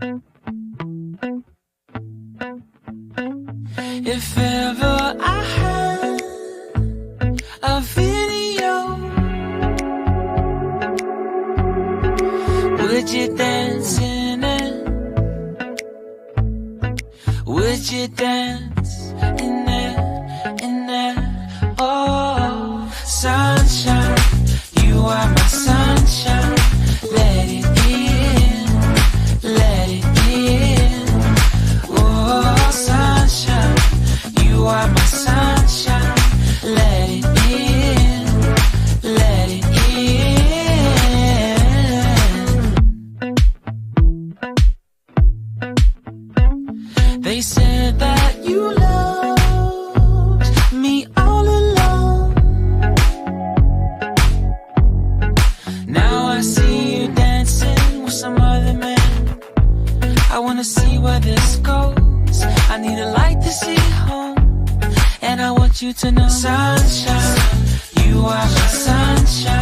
If ever I had a video, would you dance in it? Would you dance in it, in it? Oh, sunshine, you are my sunshine. Let it in, let it in. Oh, sunshine, you are my sunshine. Let it in, let it in. They said that you loved me all along. Now I see you dancing with some other man. I wanna see where this goes. I need a light to see home, and I want you to know, sunshine, you are my sunshine.